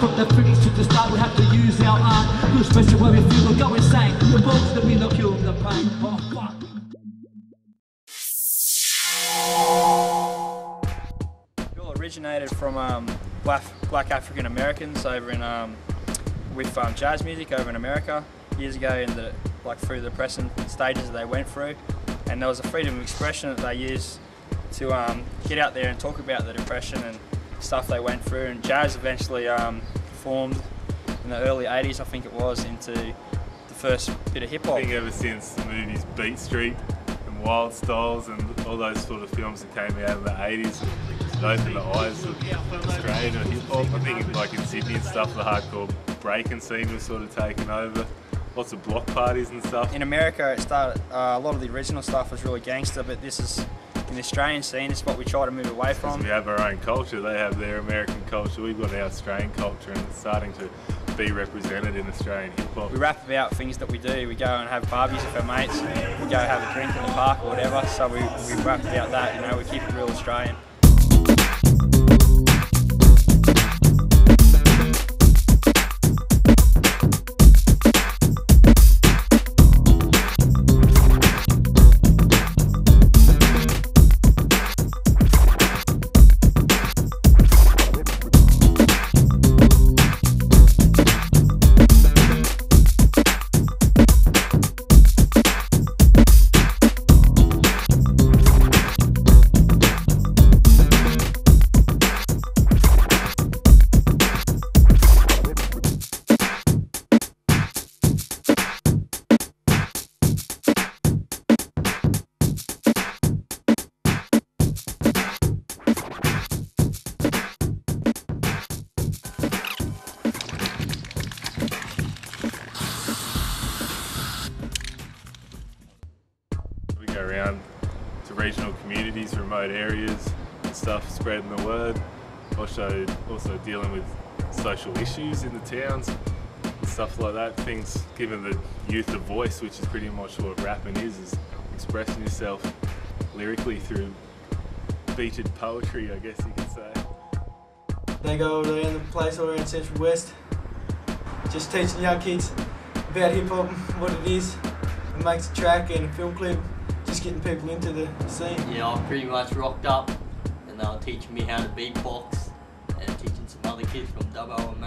Right from the finish to the start, we have to use our art to express it where we feel, we'll go insane. The bones that we not kill the pain. Oh fuck. It all originated from black African Americans over in with jazz music over in America years ago, and through the depressing stages that they went through, and there was a freedom of expression that they used to get out there and talk about the depression and stuff they went through. And jazz eventually formed in the early 80s, I think it was, into the first bit of hip hop. I think ever since the movies Beat Street and Wild Styles and all those sort of films that came out in the 80s, it opened the eyes of Australian hip hop. I think like in Sydney and stuff, the hardcore breaking scene was sort of taken over. Lots of block parties and stuff. In America, it started. A lot of the original stuff was really gangster, but this is in the Australian scene. It's what we try to move away from. We have our own culture. They have their American culture. We've got our Australian culture, and it's starting to be represented in Australian hip hop. We rap about things that we do. We go and have barbecues with our mates. We go have a drink in the park or whatever. So we rap about that. You know, we keep it real Australian. Around to regional communities, remote areas and stuff, spreading the word. Also dealing with social issues in the towns and stuff like that. Things giving the youth a voice, which is pretty much what rapping is expressing yourself lyrically through beated poetry, I guess you could say. They go around the place all around Central West, just teaching young kids about hip hop, what it is, and makes a track and a film clip. Just getting people into the scene. Yeah, I pretty much rocked up and they were teaching me how to beatbox and teaching some other kids from Dubbo and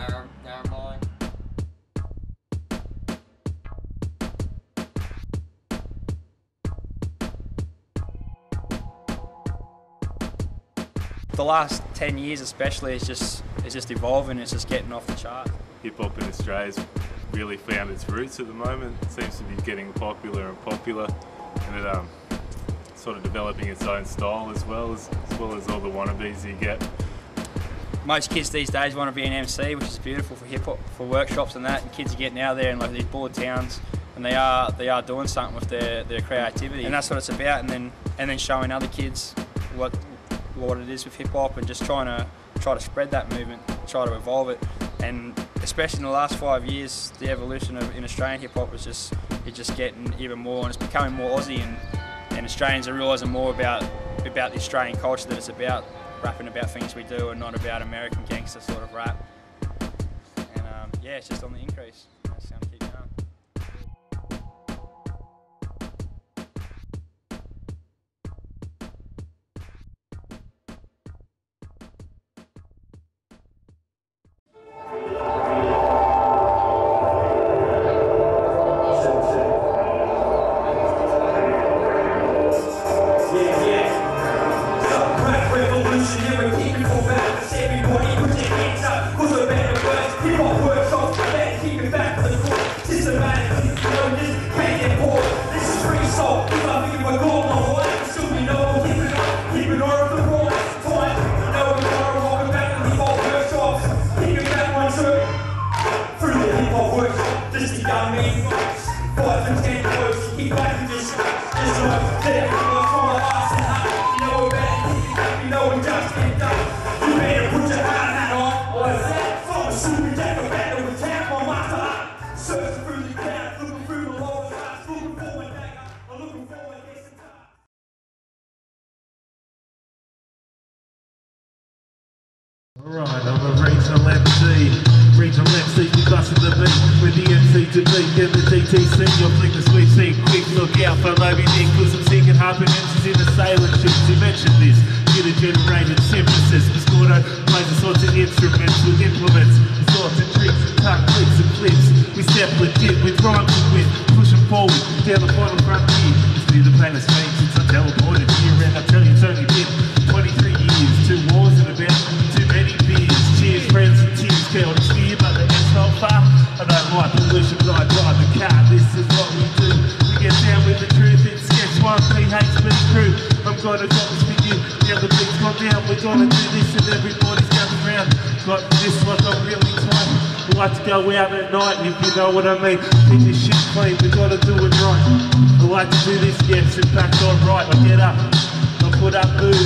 Narromine. The last 10 years especially is just evolving, it's just getting off the chart. Hip hop in Australia's really found its roots at the moment. It seems to be getting popular and popular, and it sort of developing its own style as well as all the wannabes you get. Most kids these days want to be an MC, which is beautiful for hip hop, for workshops and that. And kids are getting out there in like these board towns, and they are doing something with their creativity, and that's what it's about. And then showing other kids what it is with hip hop, and just trying to spread that movement, try to evolve it. And especially in the last 5 years, the evolution in Australian hip hop is just getting even more, and it's becoming more Aussie, and Australians are realising more about the Australian culture, that it's about rapping about things we do and not about American gangster sort of rap. And yeah, it's just on the increase. It's going to keep going. Alright, I'm a regional MC. league in the DTC, you'll flick the sweet seat quick. Look out for Moby Dick, cause I'm sinking harping engines in a sailing ship. He mentioned this, unit-generated synthesis. Scordo plays the sorts of instruments with implements, sorts of tricks, cut clicks and clips. We step legit with rhymes and wit, pushing forward down the final frontier. It's been the plainest fame since I teleported here, and I tell you it's only been 23 years, 2 wars and about too many beers. Cheers, friends and tears, chaotic sphere, but the end's not far. I don't like pollution, but I drive the car. This is what we do. We get down with the truth. It's sketch 1, PHB crew. I'm gonna drop this for you. The other beats come down. We're gonna do this and everybody's gathered round. Got this like I'm really tight. We like to go out at night, if you know what I mean. Keep this shit clean, we gotta do it right. I like to do this, yes, in fact I'm right. I get up, I put up booze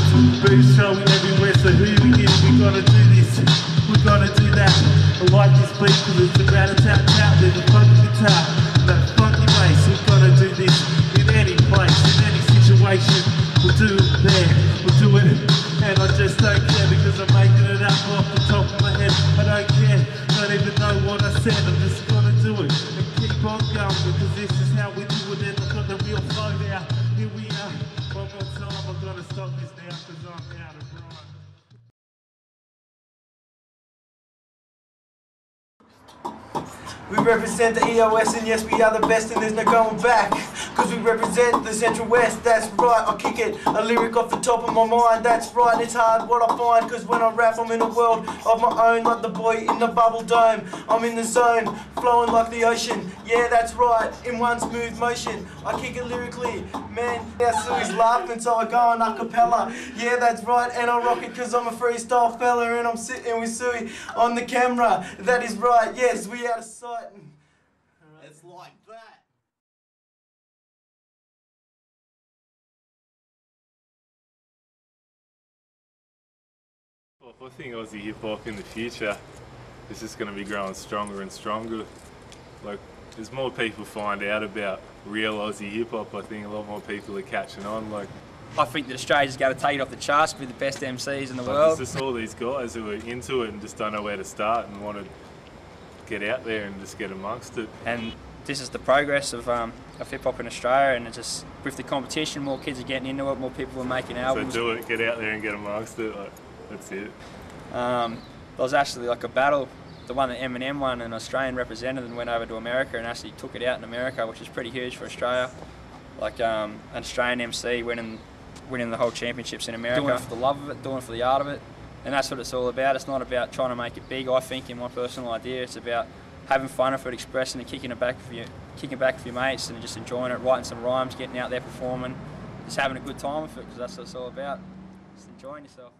showing everywhere. So who we get? We gotta do this, we gotta do that. I like this beat cause it's a rat-a-tat-tat. There's a funky guitar, that funky bass. We gotta do this in any place, in any situation. We'll do it there, we'll do it. And I just don't care because I'm making it up off the top of my head. I don't care, don't even know what I said. I'm just gonna do it and keep on going because this is how we do it. And I've got the real flow now. Here we are. One more time, I've got to stop this now because I'm out of rhyme. We represent the EOS and yes we are the best and there's no going back. Cause we represent the Central West, that's right, I kick it, a lyric off the top of my mind, that's right, it's hard what I find. Cause when I rap I'm in a world of my own, like the boy in the bubble dome. I'm in the zone, flowing like the ocean, yeah that's right, in one smooth motion. I kick it lyrically, man, now Suey's laughing so I go on a cappella. Yeah that's right, and I rock it cause I'm a freestyle fella and I'm sitting with Suey on the camera. That is right, yes, we out of sight. It's like that. Well, I think Aussie hip hop in the future is just going to be growing stronger and stronger. Like, as more people find out about real Aussie hip hop, I think a lot more people are catching on. Like, I think that Australia's going to take it off the charts, be the best MCs in the like world. there's just all these guys who are into it and just don't know where to start and want to get out there and just get amongst it. And this is the progress of hip hop in Australia, and it's just with the competition, more kids are getting into it, more people are making albums. So do it, get out there and get amongst it. Like, that's it. There was actually like a battle, the one that Eminem won, an Australian represented and went over to America and actually took it out in America, which is pretty huge for Australia. Like an Australian MC winning the whole championships in America. Doing it for the love of it, doing it for the art of it. And that's what it's all about. It's not about trying to make it big, I think, in my personal idea. It's about having fun with it, expressing it, kicking back with your mates and just enjoying it, writing some rhymes, getting out there performing, just having a good time with it, because that's what it's all about. Just enjoying yourself.